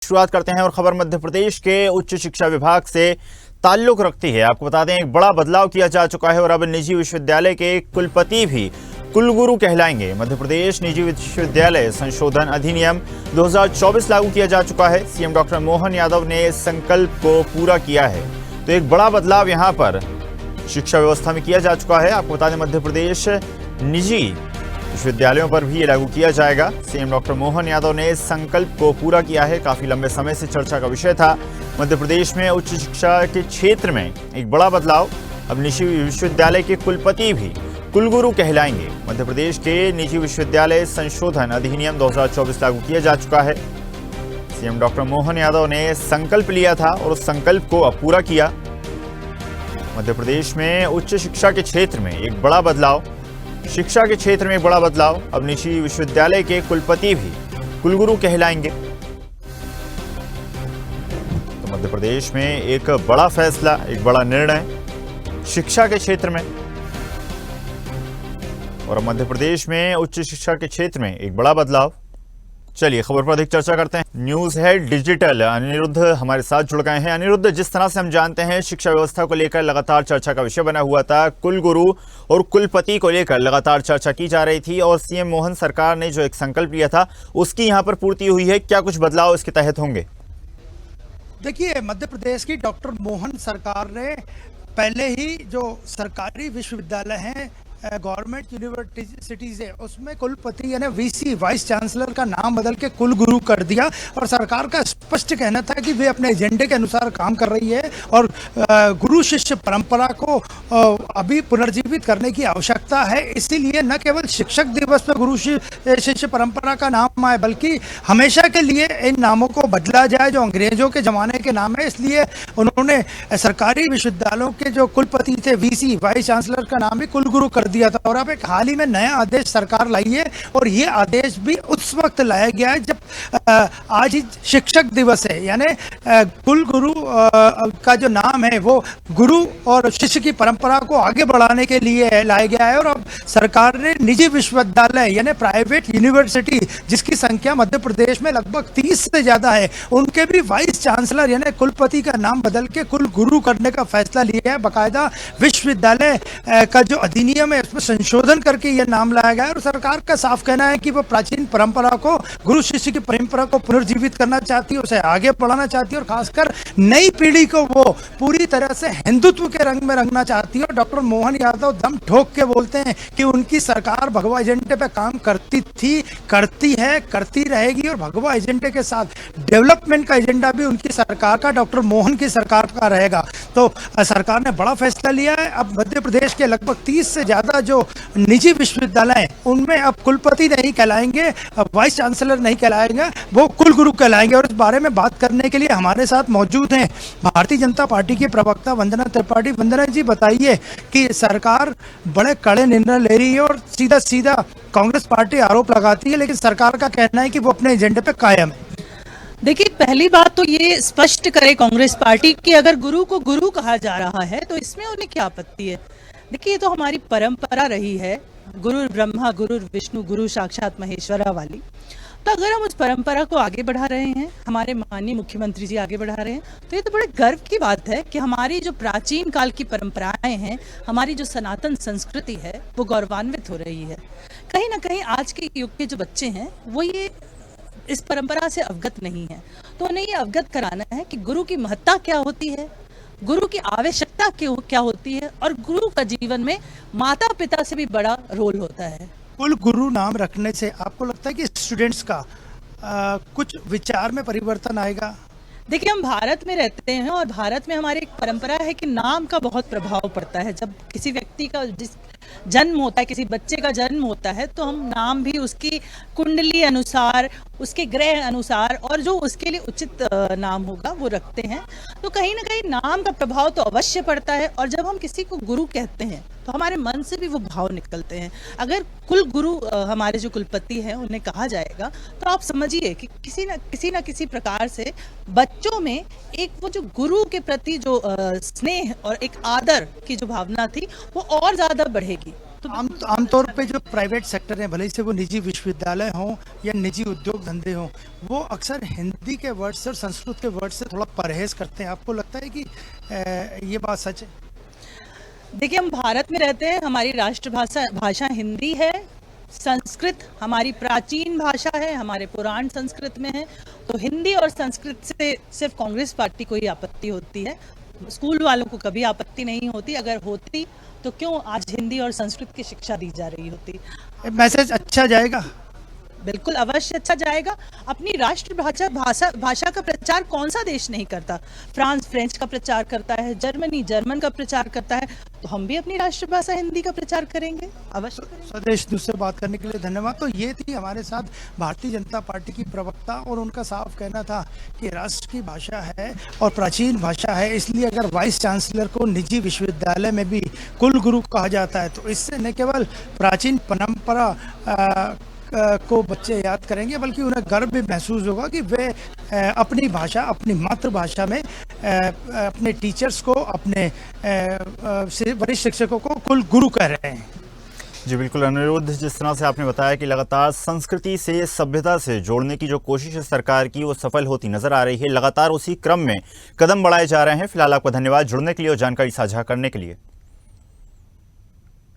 शुरुआत करते हैं और खबर मध्य प्रदेश के उच्च शिक्षा विभाग से ताल्लुक रखती है। आपको बता दें, एक बड़ा बदलाव किया जा चुका है और अब निजी विश्वविद्यालय के कुलपति भी कुलगुरु कहलाएंगे। मध्य प्रदेश निजी विश्वविद्यालय संशोधन अधिनियम 2024 लागू किया जा चुका है। सीएम डॉक्टर मोहन यादव ने इस संकल्प को पूरा किया है। तो एक बड़ा बदलाव यहां पर शिक्षा व्यवस्था में किया जा चुका है। आपको बता दें, मध्य प्रदेश निजी विश्वविद्यालयों पर भी ये लागू किया जाएगा। सीएम डॉक्टर मोहन यादव ने इस संकल्प को पूरा किया है। काफी लंबे समय से चर्चा का विषय था। मध्य प्रदेश में उच्च शिक्षा के क्षेत्र में एक बड़ा बदलाव, अब निजी विश्वविद्यालय के कुलपति भी कुलगुरु कहलाएंगे। मध्य प्रदेश के निजी विश्वविद्यालय संशोधन अधिनियम 2024 लागू किया जा चुका है। सीएम डॉक्टर मोहन यादव ने संकल्प लिया था और उस संकल्प को अब पूरा किया। मध्य प्रदेश में उच्च शिक्षा के क्षेत्र में एक बड़ा बदलाव, शिक्षा के क्षेत्र में एक बड़ा बदलाव, अब निजी विश्वविद्यालय के कुलपति भी कुलगुरु कहलाएंगे। तो मध्य प्रदेश में एक बड़ा फैसला, एक बड़ा निर्णय शिक्षा के क्षेत्र में, और अब मध्य प्रदेश में उच्च शिक्षा के क्षेत्र में एक बड़ा बदलाव। चलिए खबर पर अधिक चर्चा करते हैं। न्यूज है डिजिटल, अनिरुद्ध हमारे साथ जुड़ गए हैं। अनिरुद्ध, जिस तरह से हम जानते हैं शिक्षा व्यवस्था को लेकर लगातार चर्चा का विषय बना हुआ था, कुलगुरु और कुलपति को लेकर लगातार चर्चा की जा रही थी और सीएम मोहन सरकार ने जो एक संकल्प लिया था उसकी यहां पर पूर्ति हुई है। क्या कुछ बदलाव इसके तहत होंगे? देखिए, मध्य प्रदेश की डॉक्टर मोहन सरकार ने पहले ही जो सरकारी विश्वविद्यालय हैं, गवर्नमेंट यूनिवर्सिटीज है, उसमें कुलपति यानी वीसी वाइस चांसलर का नाम बदल के कुलगुरु कर दिया। और सरकार का स्पष्ट कहना था कि वे अपने एजेंडे के अनुसार काम कर रही है और गुरु शिष्य परंपरा को अभी पुनर्जीवित करने की आवश्यकता है। इसीलिए न केवल शिक्षक दिवस पर गुरु शिष्य परंपरा का नाम आए, बल्कि हमेशा के लिए इन नामों को बदला जाए जो अंग्रेजों के जमाने के नाम है। इसलिए उन्होंने सरकारी विश्वविद्यालयों के जो कुलपति थे, वीसी वाइस चांसलर का नाम भी कुलगुरु कर दिया था। और अब एक हाल ही में नया आदेश सरकार लाई है और ये आदेश भी उस वक्त लाया गया है जब आज ही शिक्षक दिवस है। यानी कुलगुरु का जो नाम है वो गुरु और शिष्य की परंपरा को आगे बढ़ाने के लिए लाया गया है। और अब सरकार ने निजी विश्वविद्यालय यानी प्राइवेट यूनिवर्सिटी, जिसकी संख्या मध्य प्रदेश में लगभग 30 से ज्यादा है, उनके भी वाइस चांसलर यानी कुलपति का नाम बदल के कुलगुरु करने का फैसला लिया है। बाकायदा विश्वविद्यालय का जो अधिनियम है उसमें संशोधन करके यह नाम लाया गया है। और सरकार का साफ कहना है कि वो प्राचीन परंपरा को, गुरु शिष्य की परंपरा को पुनर्जीवित करना चाहती है, उसे आगे बढ़ाना चाहती है और खासकर नई पीढ़ी को वो पूरी तरह से हिंदुत्व के रंग में रंगना चाहती है। और डॉक्टर मोहन यादव दम ठोक के बोलते हैं कि उनकी सरकार भगवा एजेंडे पे काम करती थी, करती है, करती रहेगी। और भगवा एजेंडे के साथ डेवलपमेंट का एजेंडा भी उनकी सरकार का, डॉक्टर मोहन की सरकार का रहेगा। तो सरकार ने बड़ा फैसला लिया है। अब मध्य प्रदेश के लगभग 30 से ज्यादा जो निजी विश्वविद्यालय उनमें अब कुलपति नहीं कहलाएंगे, वाइस चांसलर नहीं कहलाएंगे, वो कुलगुरु कहलाएंगे। और इस बारे में बात करने के लिए हमारे साथ मौजूद हैं भारतीय जनता पार्टी की प्रवक्ता वंदना त्रिपाठी। वंदना जी, बताइए कि सरकार बड़े कड़े निर्णय ले रही है और सीधा सीधा कांग्रेस पार्टी आरोप लगाती है, लेकिन सरकार का कहना है कि वो अपने एजेंडे पे कायम है। देखिए, पहली बात तो ये स्पष्ट करे कांग्रेस पार्टी कि अगर गुरु को गुरु कहा जा रहा है तो इसमें उन्हें क्या आपत्ति है। देखिए, ये तो हमारी परंपरा रही है, गुरु ब्रह्मा गुरु विष्णु गुरु साक्षात महेश्वरा वाली। तो अगर हम उस परंपरा को आगे बढ़ा रहे हैं, हमारे माननीय मुख्यमंत्री जी आगे बढ़ा रहे हैं, तो ये तो बड़े गर्व की बात है कि हमारी जो प्राचीन काल की परंपराएं हैं, हमारी जो सनातन संस्कृति है, वो गौरवान्वित हो रही है। कहीं ना कहीं आज के युग के जो बच्चे हैं वो ये इस परंपरा से अवगत नहीं है। तो उन्हें ये अवगत कराना है कि गुरु की महत्ता क्या होती है, गुरु की आवश्यकता क्या होती है, और गुरु का जीवन में माता पिता से भी बड़ा रोल होता है। कुल गुरु नाम रखने से आपको लगता है कि स्टूडेंट्स का कुछ विचार में परिवर्तन आएगा? देखिए, हम भारत में रहते हैं और भारत में हमारी एक परंपरा है कि नाम का बहुत प्रभाव पड़ता है। जब किसी व्यक्ति का जन्म होता है, किसी बच्चे का जन्म होता है, तो हम नाम भी उसकी कुंडली अनुसार, उसके ग्रह अनुसार और जो उसके लिए उचित नाम होगा वो रखते हैं। तो कहीं ना कहीं नाम का प्रभाव तो अवश्य पड़ता है। और जब हम किसी को गुरु कहते हैं तो हमारे मन से भी वो भाव निकलते हैं। अगर कुल गुरु हमारे जो कुलपति हैं उन्हें कहा जाएगा तो आप समझिए कि किसी न किसी प्रकार से बच्चों में एक वो जो गुरु के प्रति जो स्नेह और एक आदर की जो भावना थी वो और ज़्यादा बढ़ेगी। तो आमतौर पे जो प्राइवेट सेक्टर है, भले ही से वो निजी विश्वविद्यालय हों या निजी उद्योग धंधे हों, वो अक्सर हिंदी के वर्ड से और संस्कृत के वर्ड से थोड़ा परहेज करते हैं। आपको लगता है कि ये बात सच है? देखिए, हम भारत में रहते हैं, हमारी राष्ट्रभाषा भाषा हिंदी है, संस्कृत हमारी प्राचीन भाषा है, हमारे पुराण संस्कृत में है। तो हिंदी और संस्कृत से सिर्फ कांग्रेस पार्टी को ही आपत्ति होती है, स्कूल वालों को कभी आपत्ति नहीं होती। अगर होती तो क्यों आज हिंदी और संस्कृत की शिक्षा दी जा रही होती? मैसेज अच्छा जाएगा? बिल्कुल अवश्य अच्छा जाएगा। अपनी राष्ट्रभाषा भाषा का प्रचार कौन सा देश नहीं करता? फ्रांस फ्रेंच का प्रचार करता है, जर्मनी जर्मन का प्रचार करता है, तो हम भी अपनी राष्ट्रभाषा हिंदी का प्रचार करेंगे अवश्य। स्वदेश न्यूज़ से बात करने के लिए धन्यवाद। तो ये थी हमारे साथ भारतीय जनता पार्टी की प्रवक्ता, और उनका साफ कहना था कि राष्ट्र की भाषा है और प्राचीन भाषा है, इसलिए अगर वाइस चांसलर को निजी विश्वविद्यालय में भी कुलगुरु कहा जाता है तो इससे न केवल प्राचीन परंपरा को बच्चे याद करेंगे, बल्कि उन्हें गर्व भी महसूस होगा कि वे अपनी भाषा, अपनी मातृभाषा में अपने टीचर्स को, अपने वरिष्ठ शिक्षकों को कुल गुरु कह रहे हैं। जी बिल्कुल अनिरुद्ध, जिस तरह से आपने बताया कि लगातार संस्कृति से, सभ्यता से जोड़ने की जो कोशिश है सरकार की, वो सफल होती नजर आ रही है। लगातार उसी क्रम में कदम बढ़ाए जा रहे हैं। फिलहाल आपका धन्यवाद जुड़ने के लिए और जानकारी साझा करने के लिए।